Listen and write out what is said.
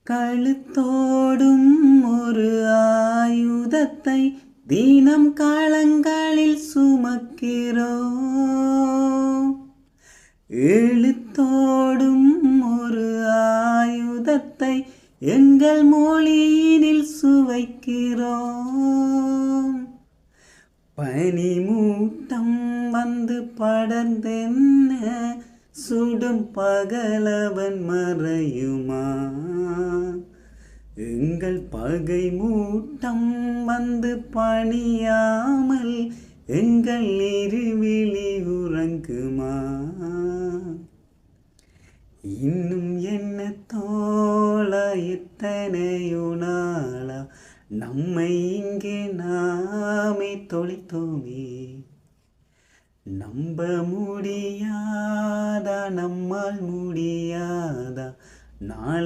கழுத்தோடும் ஒரு ஆயுதத்தை தினம் களங்களில் சுமக்கிறோம். எழுத்தோடும் ஒரு ஆயுதத்தை எங்கள் மொழியினில் சுவைக்கிறோம். பனிமூட்டம் வந்து படர்ந்தென்ன சுடும் பகலவன் மறையுமா? எங்கள் பகை மூட்டம் வந்து பணியாமல் எங்கள் இருவிழி உறங்குமா? இன்னும் என்ன தோழா, எத்தனையோ நாளா நம்மை இங்கே நாமே தொலைத்தோமே. நம்ப முடியாதா, நம்மால் முடியாதா நாளை